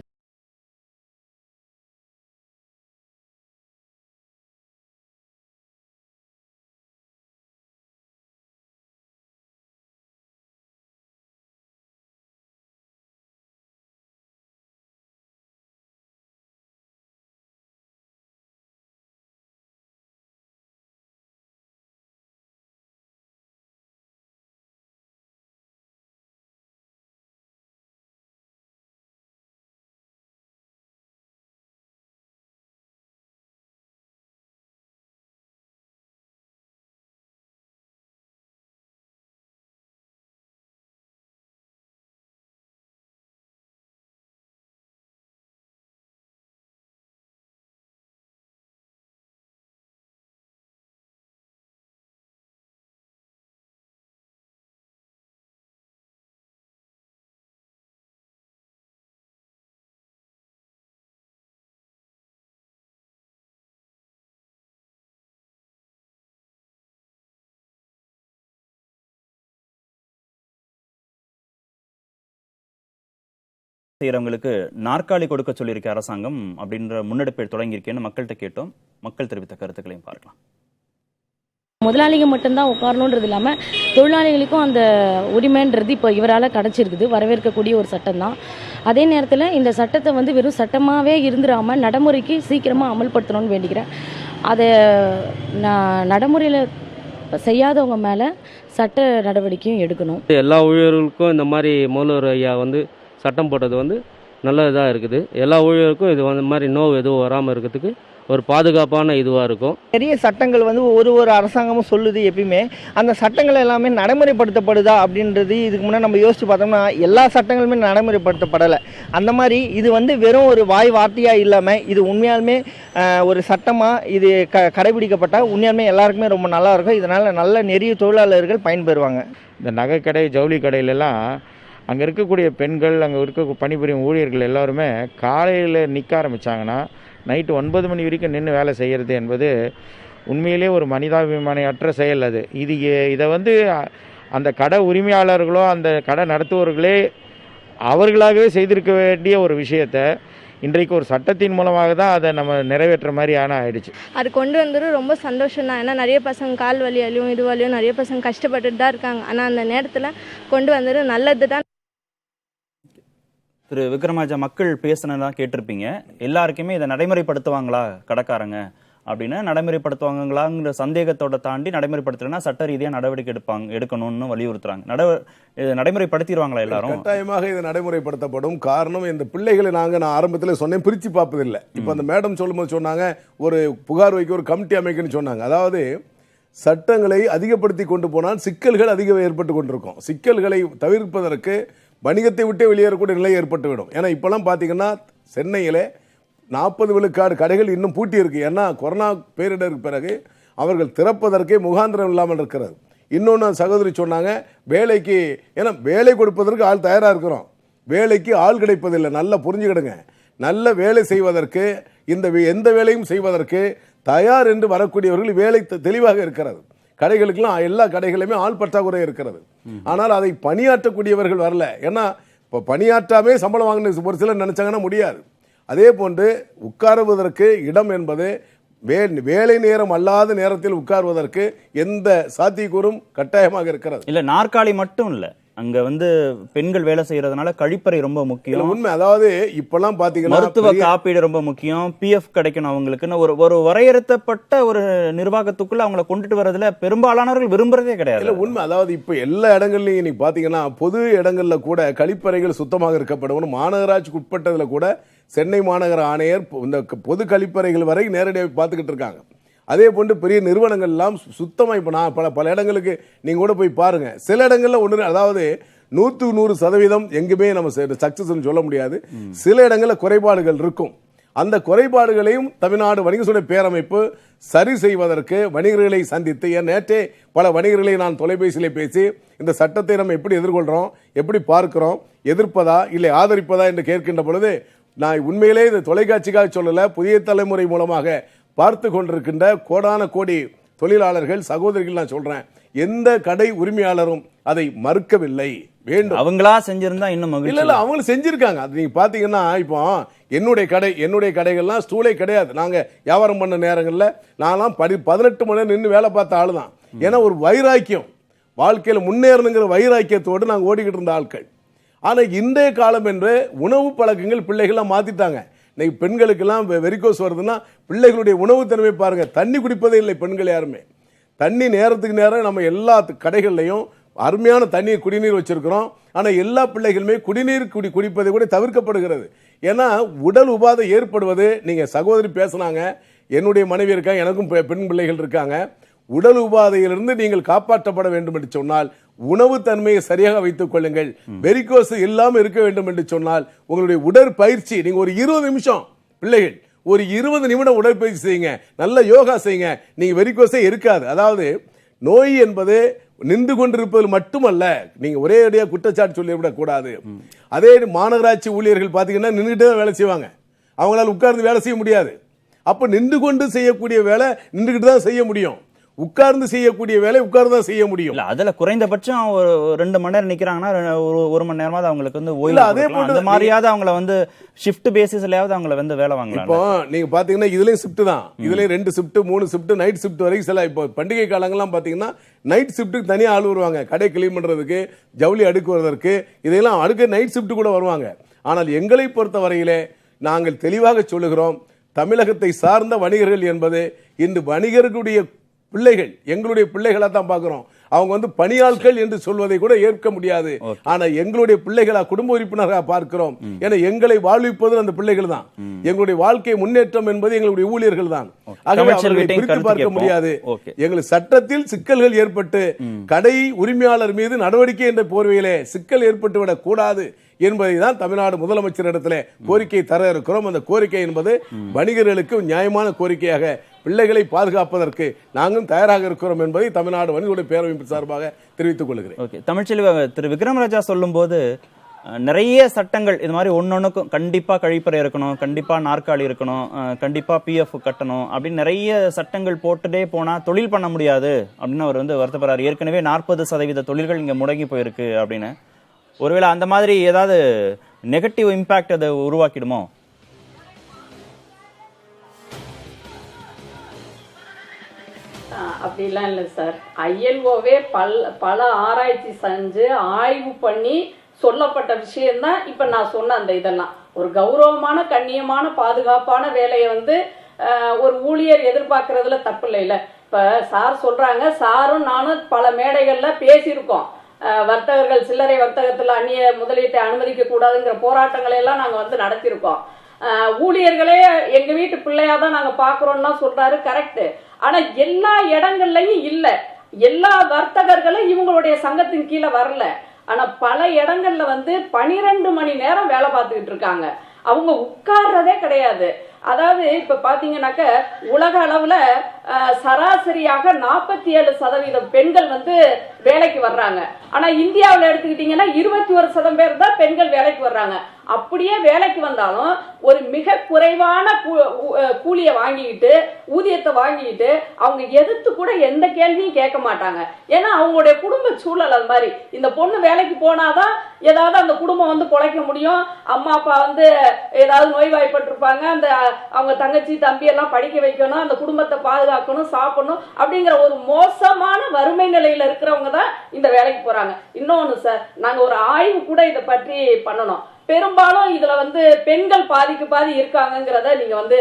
Speaker 1: செய்யறவங்களுக்கு நாற்காலி கொடுக்க சொல்லியிருக்க அரசாங்கம் அப்படின்ற முன்னெடுப்பை தொடங்கியிருக்கேன்னு மக்கள்கிட்ட கேட்டோம். மக்கள் தெரிவித்த கருத்துக்களையும் பார்க்கலாம்.
Speaker 8: முதலாளிங்க மட்டும்தான் உட்காரணுன்றது இல்லாமல் தொழிலாளிகளுக்கும் அந்த உரிமைன்றது இப்போ இவரால் கிடச்சிருக்குது. வரவேற்கக்கூடிய ஒரு சட்டம் தான். அதே நேரத்தில் இந்த சட்டத்தை வந்து வெறும் சட்டமாகவே இருந்துடாமல் நடைமுறைக்கு சீக்கிரமாக அமல்படுத்தணும்னு வேண்டிக்கிறேன். அதை நடைமுறையில் செய்யாதவங்க மேலே சட்ட நடவடிக்கையும் எடுக்கணும்.
Speaker 9: எல்லா ஊழியர்களுக்கும் இந்த மாதிரி முதல்வர் ஐயா வந்து சட்டம் போட்டது வந்து நல்லதாக இருக்குது. எல்லா ஊழியருக்கும் இது வந்து மாதிரி நோவு எதுவும் வராமல் இருக்கிறதுக்கு ஒரு பாதுகாப்பான இதுவாக இருக்கும்.
Speaker 10: நிறைய சட்டங்கள் வந்து ஒரு அரசாங்கமும் சொல்லுது எப்பயுமே. அந்த சட்டங்கள் எல்லாமே நடைமுறைப்படுத்தப்படுதா அப்படின்றது இதுக்கு முன்னாடி நம்ம யோசிச்சு பார்த்தோம்னா எல்லா சட்டங்களுமே நடைமுறைப்படுத்தப்படலை. அந்த மாதிரி இது வந்து வெறும் ஒரு வாய் வார்த்தையாக இல்லாமல் இது உண்மையாலுமே ஒரு சட்டமாக இது கடைபிடிக்கப்பட்டால் உண்மையாலுமே எல்லாருக்குமே ரொம்ப நல்லா இருக்கும். இதனால் நல்ல நிறைய தொழிலாளர்கள் பயன்பெறுவாங்க.
Speaker 11: இந்த நகைக்கடை ஜவுளி கடையிலலாம் அங்கே இருக்கக்கூடிய பெண்கள், அங்கே இருக்க பணிபுரியும் ஊழியர்கள் எல்லாருமே காலையில் நிற்க ஆரம்பித்தாங்கன்னா நைட்டு 9 மணி வரைக்கும் நின்று வேலை செய்கிறது என்பது உண்மையிலே ஒரு மனிதாபிமானியற்ற செயல். அது இதை வந்து அந்த கடை உரிமையாளர்களோ அந்த கடை நடத்துவர்களே அவர்களாகவே செய்திருக்க வேண்டிய ஒரு விஷயத்தை இன்றைக்கு ஒரு சட்டத்தின் மூலமாக தான் அதை நம்ம நிறைவேற்ற மாதிரி ஆயிடுச்சு.
Speaker 12: அது கொண்டு வந்துட்டு ரொம்ப சந்தோஷம் தான். ஏன்னா நிறைய பசங்க கால் வலியாலையும் இது வலியும் நிறைய பசங்க கஷ்டப்பட்டுட்டு தான் இருக்காங்க. ஆனால் அந்த நேரத்தில் கொண்டு வந்துட்டு நல்லது தான்.
Speaker 1: திரு விக்ரமராஜா, மக்கள் பேசுனதா கேட்டிருப்பீங்க. எல்லாருக்குமே இதை நடைமுறைப்படுத்துவாங்களா கடைக்காரங்க அப்படின்னு நடைமுறைப்படுத்துவாங்களாங்கிற சந்தேகத்தோட தாண்டி நடைமுறைப்படுத்தலைன்னா சட்ட ரீதியாக நடவடிக்கை எடுக்கணும்னு வலியுறுத்துறாங்க. நடைமுறைப்படுத்திடுவாங்களா எல்லாரும்?
Speaker 6: கட்டாயமாக இது நடைமுறைப்படுத்தப்படும். காரணம், இந்த பிள்ளைகளை நான் ஆரம்பத்தில் சொன்னேன், பிரித்து பார்ப்பதில்லை. இப்போ அந்த மேடம் சொல்லும்போது சொன்னாங்க ஒரு புகார் வைக்க ஒரு கமிட்டி அமைக்கணும்னு சொன்னாங்க. அதாவது சட்டங்களை அதிகப்படுத்தி கொண்டு போனால் சிக்கல்கள் அதிகம் ஏற்பட்டு கொண்டிருக்கும். சிக்கல்களை தவிர்ப்பதற்கு வணிகத்தை விட்டே வெளியேறக்கூடிய நிலை ஏற்பட்டுவிடும். ஏன்னா இப்போலாம் பார்த்தீங்கன்னா சென்னையில் 40 விழுக்காடு கடைகள் இன்னும் பூட்டி இருக்கு. ஏன்னா கொரோனா பேரிடருக்கு பிறகு அவர்கள் திறப்பதற்கே முகாந்திரம் இல்லாமல் இருக்கிறது. இன்னொன்று சகோதரி சொன்னாங்க, வேலைக்கு, ஏன்னா வேலை கொடுப்பதற்கு ஆள் தயாராக இருக்கிறோம், வேலைக்கு ஆள் கிடைப்பதில்லை. நல்லா புரிஞ்சுக்கிடுங்க. நல்ல வேலை செய்வதற்கு, எந்த வேலையும் செய்வதற்கு தயார் என்று வரக்கூடியவர்கள் வேலை தெளிவாக இருக்கிறது. கடைகளுக்கெல்லாம் எல்லா கடைகளுமே ஆள் பற்றாக்குறை இருக்கிறது. ஆனால் அதை பணியாற்றக்கூடியவர்கள் வரல. ஏன்னா இப்போ பணியாற்றாமே சம்பளம் வாங்கின ஒரு சிலர் நினைச்சாங்கன்னா முடியாது. அதே போன்று உட்காருவதற்கு இடம் என்பது வேலை நேரம் அல்லாத நேரத்தில் உட்காருவதற்கு எந்த சாத்தியக்கூறும் கட்டாயமாக இருக்கிறது.
Speaker 1: இல்ல நாற்காலி மட்டும் இல்ல, அங்க பெண்கள் வேலை செய்யறதுனால கழிப்பறை ரொம்ப முக்கியம்.
Speaker 6: உண்மை. அதாவது இப்பெல்லாம் பாத்தீங்கன்னா
Speaker 1: மருத்துவ காப்பீடு ரொம்ப முக்கியம், பிஎஃப் கிடைக்கணும் அவங்களுக்குன்னு ஒரு வரையறுத்தப்பட்ட ஒரு நிர்வாகத்துக்குள்ள அவங்களை கொண்டுட்டு வரதுல பெரும்பாலானவர்கள் விரும்புறதே கிடையாது.
Speaker 6: உண்மை. அதாவது இப்ப எல்லா இடங்கள்லயும் இன்னைக்கு பாத்தீங்கன்னா பொது இடங்கள்ல கூட கழிப்பறைகள் சுத்தமாக இருக்கப்படணும். மாநகராட்சிக்கு உட்பட்டதுல கூட சென்னை மாநகர ஆணையர் இந்த பொது கழிப்பறைகள் வரை நேரடியாக பார்த்துக்கிட்டு இருக்காங்க. அதே போன்று பெரிய நிறுவனங்கள் எல்லாம் சுத்தமாக இப்போ நான் பல இடங்களுக்கு நீங்கள் கூட போய் பாருங்க. சில இடங்களில் ஒன்று, அதாவது 100% எங்குமே நம்ம சக்சஸ்ன்னு சொல்ல முடியாது. சில இடங்களில் குறைபாடுகள் இருக்கும். அந்த குறைபாடுகளையும் தமிழ்நாடு வணிக சபை பேரமைப்பு சரி செய்வதற்கு வணிகர்களை சந்தித்து, நேற்றே பல வணிகர்களை நான் தொலைபேசியிலே பேசி இந்த சட்டத்தை நம்ம எப்படி எதிர்கொள்கிறோம், எப்படி பார்க்கிறோம், எதிர்ப்பதா இல்லை ஆதரிப்பதா என்று கேட்கின்ற பொழுது, நான் உண்மையிலே இந்த தொலைக்காட்சிக்காக சொல்லலை, புதிய தலைமுறை மூலமாக பார்த்து கொண்டிருக்கின்ற கோடான கோடி தொழிலாளர்கள் சகோதரிகள் நான் சொல்றேன், எந்த கடை உரிமையாளரும் அதை மறுக்கவில்லை. வேண்டும்
Speaker 1: அவங்களா செஞ்சிருந்தா இன்னும்
Speaker 6: இல்ல அவங்க செஞ்சிருக்காங்க. அது நீங்க பாத்தீங்கன்னா இப்போ என்னுடைய கடைகள்லாம் ஸ்டூலே கிடையாது. நாங்க வியாபாரம் பண்ண நேரங்கள்ல நான்லாம் 18 மணி நேரம் நின்று வேலை பார்த்த ஆளு தான். ஏன்னா ஒரு வைராக்கியம், வாழ்க்கையில முன்னேறணுங்கிற வைராக்கியத்தோடு நாங்க ஓடிக்கிட்டு இருந்த ஆட்கள். ஆனா இன்றைய காலம் என்று உணவு பழக்கங்கள் பிள்ளைகள்லாம் மாத்திட்டாங்க. இன்னைக்கு பெண்களுக்கெல்லாம் வெரிகோஸ் வருதுன்னா பிள்ளைகளுடைய உணவு தன்மை பாருங்க, தண்ணி குடிப்பதே இல்லை பெண்கள் யாருமே. தண்ணி நேரத்துக்கு நேரம் நம்ம எல்லா கடைகள்லையும் அருமையான தண்ணீர் குடிநீர் வச்சிருக்கிறோம். ஆனால் எல்லா பிள்ளைகளுமே குடிநீர் குடிப்பதை கூட தவிர்க்கப்படுகிறது. ஏன்னா உடல் உபாதை ஏற்படுவது, நீங்கள் சகோதரி பேசுனாங்க, என்னுடைய மனைவி இருக்காங்க, எனக்கும் பெண் பிள்ளைகள் இருக்காங்க. உடல் உபாதையிலிருந்து நீங்கள் காப்பாற்றப்பட வேண்டும் என்று சொன்னால் உணவு தன்மையை சரியாக வைத்துக் கொள்ளுங்கள். வெரிகோஸ் இல்லாமல் இருக்க வேண்டும் என்று சொன்னால் உங்களுடைய உடற்பயிற்சி, நீங்க ஒரு 20 நிமிஷம் பிள்ளைகள் ஒரு 20 நிமிடம் உடற்பயிற்சி செய்யுங்க, நல்ல யோகா செய்யுங்க, நீங்க வெரிகோஸே இருக்காது. அதாவது நோய் என்பது நின்று கொண்டிருப்பது மட்டுமல்ல, நீங்க ஒரே அடியாக குற்றச்சாட்டு சொல்லிவிடக் கூடாது. அதே மாநகராட்சி ஊழியர்கள் பாத்தீங்கன்னா நின்றுட்டு தான் வேலை செய்வாங்க, அவங்களால உட்கார்ந்து வேலை செய்ய முடியாது. அப்ப நின்று கொண்டு செய்யக்கூடிய வேலை நின்றுகிட்டு தான் செய்ய முடியும், உட்கார்ந்து செய்யக்கூடிய வேலை உட்கார்ந்து தான் செய்ய முடியும்.
Speaker 1: அதுல குறைந்தபட்சம் ஒரு 2 மணி நேரம் நிக்கிறாங்கன்னா 1 மணி நேரமாவது அவங்களுக்கு ஓய்வு. அதே போல அந்த மாதிரியாவது அவங்கள ஷிஃப்ட் பேசிஸ்லயாவது அவங்கள வேலை வாங்கலாம்.
Speaker 6: இப்போ நீங்க பாத்தீங்கன்னா இதுலயும் ஷிஃப்ட் தான், இதுலயும் 2 ஷிஃப்ட் 3 ஷிஃப்ட் நைட் ஷிஃப்ட் வரைக்கும். சில இப்போ பண்டிகை காலங்கள்லாம் பாத்தீங்கன்னா நைட் ஷிஃப்ட்டுக்கு தனியாக ஆள் வருவாங்க, கடை கிளீன் பண்றதுக்கு, ஜவுளி அடுக்குவதற்கு, இதெல்லாம் அடுக்க நைட் ஷிஃப்ட் கூட வருவாங்க. ஆனால் எங்களை பொறுத்த வரையிலே நாங்கள் தெளிவாக சொல்லுகிறோம், தமிழகத்தை சார்ந்த வணிகர்கள் என்பது இன்று வணிகர்களுடைய பிள்ளைகள், எங்களுடைய பிள்ளைகளா தான் பார்க்கிறோம். அவங்க பணியாட்கள் என்று சொல்வதை கூட ஏற்க முடியாது. ஆனா எங்களுடைய பிள்ளைகளா, குடும்ப உறுப்பினர்களாக பார்க்கிறோம். ஏன்னா எங்களை வாழ்விப்பது அந்த பிள்ளைகள் தான். எங்களுடைய வாழ்க்கை முன்னேற்றம் என்பது எங்களுடைய ஊழியர்கள் தான். ஆகவே அவர்களை பிரித்து பார்க்க முடியாது. எங்களுக்கு சட்டத்தில் சிக்கல்கள் ஏற்பட்டு கடை உரிமையாளர் மீது நடவடிக்கை என்ற போர்வையிலே சிக்கல் ஏற்பட்டு விடக் கூடாது என்பதை தான் தமிழ்நாடு முதலமைச்சரிடத்திலே கோரிக்கை தர இருக்கிறோம். அந்த கோரிக்கை என்பது வணிகர்களுக்கு நியாயமான கோரிக்கையாக, பிள்ளைகளை பாதுகாப்பதற்கு நாங்களும் தயாராக இருக்கிறோம் என்பதை தமிழ்நாடு வணிக பேரமைப்பு சார்பாக தெரிவித்துக் கொள்கிறேன்.
Speaker 1: தமிழ்ச்செல்வி திரு விக்ரமராஜா சொல்லும் போது நிறைய சட்டங்கள் இது மாதிரி ஒன்னொன்னுக்கும் கண்டிப்பா கழிப்பறை இருக்கணும், கண்டிப்பா நாற்காலி இருக்கணும், கண்டிப்பா பிஎஃப் கட்டணும் அப்படின்னு நிறைய சட்டங்கள் போட்டுட்டே போனா தொழில் பண்ண முடியாது அப்படின்னு அவர் வருத்தப்படுறாரு. ஏற்கனவே 40% தொழில்கள் இங்க முடங்கி போயிருக்கு அப்படின்னு. ஒருவேளை அந்த மாதிரி ஏதாவது நெகட்டிவ் இம்பாக்ட் அதை உருவாக்கிடுமோ?
Speaker 7: அப்படிலாம் இல்லை சார். ஐஎல்ஓவே பல ஆராய்ச்சி செஞ்சு ஆய்வு பண்ணி சொல்லப்பட்ட விஷயம்தான் இப்போ நான் சொன்ன அந்த இதெல்லாம். ஒரு கௌரவமான கண்ணியமான பாதுகாப்பான வேலையை ஒரு ஊழியர் எதிர்பார்க்கறதுல தப்பு இல்லைல்ல. இப்போ சார் சொல்றாங்க, சாரும் நானும் பல மேடைகளில் பேசியிருக்கோம். வர்த்தகர்கள் சில்லறை வர்த்தகத்தில் அந்நிய முதலீட்டை அனுமதிக்க கூடாதுங்கிற போராட்டங்களை எல்லாம் நாங்கள் வந்து நடத்தியிருக்கோம். ஊழியர்களே எங்க வீட்டு பிள்ளையா தான் நாங்கள் பார்க்குறோம்னா சொல்றாரு, கரெக்டு. ஆனால் எல்லா இடங்கள்லையும் இல்லை, எல்லா வர்த்தகர்களும் இவங்களுடைய சங்கத்தின் கீழே வரல. ஆனால் பல இடங்கள்ல வந்து 12 மணி நேரம் வேலை பார்த்துக்கிட்டு இருக்காங்க, அவங்க உட்கார்றதே கிடையாது. அதாவது இப்ப பாத்தீங்கன்னாக்க உலக அளவுல சராசரியாக 47% பெண்கள் வந்து வேலைக்கு வர்றாங்க. ஆனா இந்தியாவில் எடுத்துக்கிட்டீங்கன்னா 21% பேர் தான் பெண்கள் வேலைக்கு வர்றாங்க. அப்படியே வேலைக்கு வந்தாலும் ஒரு மிக குறைவான கூலியை வாங்கிக்கிட்டு ஊதியத்தை வாங்கிக்கிட்டு அவங்க எதிர்த்து கூட எந்த கேள்வியும் கேட்க மாட்டாங்க. ஏன்னா அவங்களுடைய குடும்ப சூழல் அது மாதிரி. இந்த பொண்ணு வேலைக்கு போனாதான் ஏதாவது அந்த குடும்பம் வந்து பொழைக்க முடியும். அம்மா அப்பா வந்து ஏதாவது நோய்வாய்ப்பட்டிருப்பாங்க, அந்த அவங்க தங்கச்சி தம்பி எல்லாம் படிக்க வைக்கணும், அந்த குடும்பத்தை பாதுகாக்கணும், சாப்பிடணும் அப்படிங்கிற ஒரு மோசமான வறுமை நிலையில இருக்கிறவங்க தான் இந்த வேலைக்கு போறாங்க. இன்னொன்னு சார், நாங்க ஒரு ஆய்வு கூட இதை பற்றி பண்ணணும். பெரும்பாலும் இதுல வந்து பெண்கள் பாதிக்கு பாதி இருக்காங்கிறத நீங்க வந்து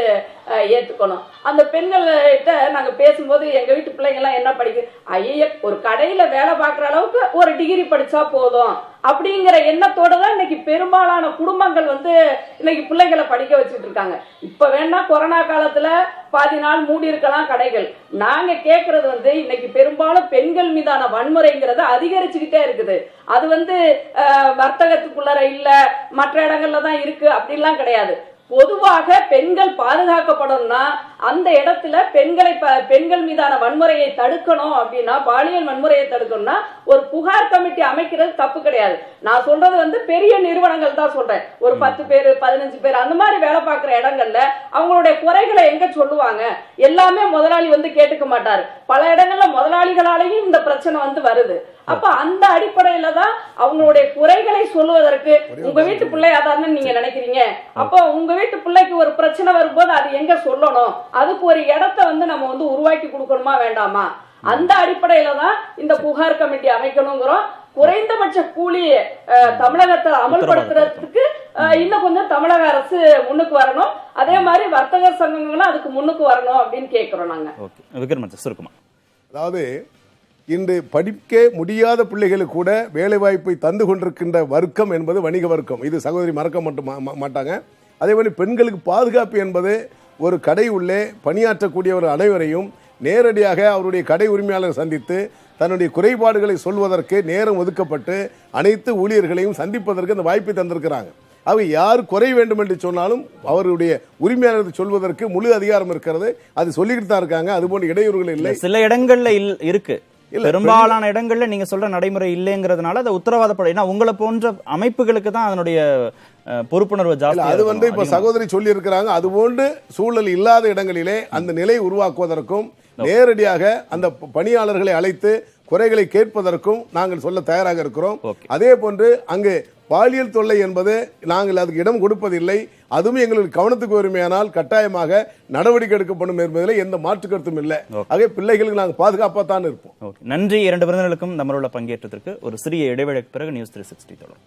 Speaker 7: ஏத்துக்கணும். அந்த பெண்கள்கிட்ட நாங்க பேசும்போது எங்க வீட்டு பிள்ளைங்க எல்லாம் என்ன படிக்கு, ஐய ஒரு கடையில வேலை பார்க்குற அளவுக்கு ஒரு டிகிரி படிச்சா போதும் அப்படிங்கிற எண்ணத்தோட தான் இன்னைக்கு பெரும்பாலான குடும்பங்கள் வந்து இன்னைக்கு பிள்ளைகளை படிக்க வச்சுட்டு இருக்காங்க. இப்ப வேணா கொரோனா காலத்துல பாதி நாள் மூடி இருக்கலாம் கடைகள். நாங்க கேட்கறது வந்து இன்னைக்கு பெரும்பாலும் பெண்கள் மீதான வன்முறைங்கிறது அதிகரிச்சுக்கிட்டே இருக்குது. அது வந்து வர்த்தகத்துக்குள்ளர இல்ல மற்ற இடங்கள்ல தான் இருக்கு அப்படின்லாம் கிடையாது. பொதுவாக பெண்கள் பாதுகாக்கப்படணும்னா அந்த இடத்துல பெண்கள் மீதான வன்முறையை தடுக்கணும் அப்படின்னா, பாலியல் வன்முறையை தடுக்கணும்னா ஒரு புகார் கமிட்டி அமைக்கிறது தப்பு கிடையாது. நான் சொல்றது வந்து பெரிய நிறுவனங்கள் தான் சொல்றேன். ஒரு 10 பேர் 15 பேர் அந்த மாதிரி வேலை பார்க்குற இடங்கள்ல அவங்களுடைய குறைகளை எங்க சொல்லுவாங்க? எல்லாமே முதலாளி வந்து கேட்டுக்க மாட்டாரு. பல இடங்கள்ல முதலாளிகளாலையும் இந்த பிரச்சனை வந்து வருது. அப்ப அந்த அடிப்படையில தான் அவங்களுடைய குறைகளை சொல்லுவதற்கு, உங்க வீட்டு பிள்ளையாதான்னு நீங்க நினைக்கிறீங்க, அப்போ உங்க வீட்டு பிள்ளைக்கு ஒரு பிரச்சனை வரும்போது அது எங்க சொல்லணும், அதுக்கு ஒரு இடத்தை வந்து நம்ம வந்து உருவாக்கி கொடுக்கணுமா வேண்டாமா? அந்த அடிப்படையில தான் இந்த புகார் கமிட்டி அமைக்கணுங்கிறோம். குறைந்தபட்ச கூலி தமிழகத்தில் அமல்படுத்துறதுக்கு இன்னும் கொஞ்சம் தமிழக அரசு முன்னுக்கு வரணும். அதே மாதிரி வர்த்தக சங்கங்களும் அதுக்கு முன்னுக்கு வரணும் அப்படின்னு கேட்கிறோம் நாங்க.
Speaker 6: அதாவது இன்று படிக்க முடியாத பிள்ளைகளுக்கு கூட வேலைவாய்ப்பை தந்து கொண்டிருக்கின்ற வர்க்கம் என்பது வணிக வர்க்கம். இது சகோதரி மறக்க மாட்டாங்க. அதே மாதிரி பெண்களுக்கு பாதுகாப்பு என்பது ஒரு கடை உள்ளே பணியாற்றக்கூடியவர் அனைவரையும் நேரடியாக அவருடைய கடை உரிமையாளர் சந்தித்து தன்னுடைய குறைபாடுகளை சொல்வதற்கு நேரம் ஒதுக்கப்பட்டு அனைத்து ஊழியர்களையும் சந்திப்பதற்கு அந்த வாய்ப்பை தந்திருக்கிறாங்க. அவை யார் குறை வேண்டும் என்று சொன்னாலும் அவருடைய உரிமையாளர் சொல்வதற்கு முழு அதிகாரம் இருக்கிறது. அது சொல்லிக்கிட்டு தான் இருக்காங்க. அதுபோன்ற இடையூறுகள் இல்லை.
Speaker 1: சில இடங்கள்ல இருக்கு, பெரும்பாலான இடங்கள்ல நீங்க சொல்ற நடைமுறை இல்லைங்கிறதுனால அதை உத்தரவாதப்பட, ஏன்னா உங்களை போன்ற அமைப்புகளுக்கு தான் அதனுடைய பொறுப்புணர்வு ஜாஸ்தி.
Speaker 6: அது வந்து இப்ப சகோதரி சொல்லி இருக்கிறாங்க. அதுபோன்று சூழல் இல்லாத இடங்களிலே அந்த நிலை உருவாக்குவதற்கும் நேரடியாக அந்த பணியாளர்களை அழைத்து குறைகளை கேட்பதற்கும் நாங்கள் சொல்ல தயாராக இருக்கிறோம். அதே போன்று அங்கு பாலியல் தொல்லை என்பது நாங்கள் அதுக்கு இடம் கொடுப்பதில்லை. அதுவும் எங்களுக்கு கவனத்துக்கு வருமையானால் கட்டாயமாக நடவடிக்கை எடுக்கப்படும் என்பதில் எந்த மாற்று கருத்தும் இல்லை. ஆகவே பிள்ளைகளுக்கு நாங்கள் பாதுகாப்பாக தான் இருப்போம்.
Speaker 1: நன்றி இரண்டு விருந்தினர்களுக்கும் நம்மளோட பங்கேற்றதற்கு. ஒரு சிறிய இடைவேளைக்கு பிறகு நியூஸ் 360 தொடரும்.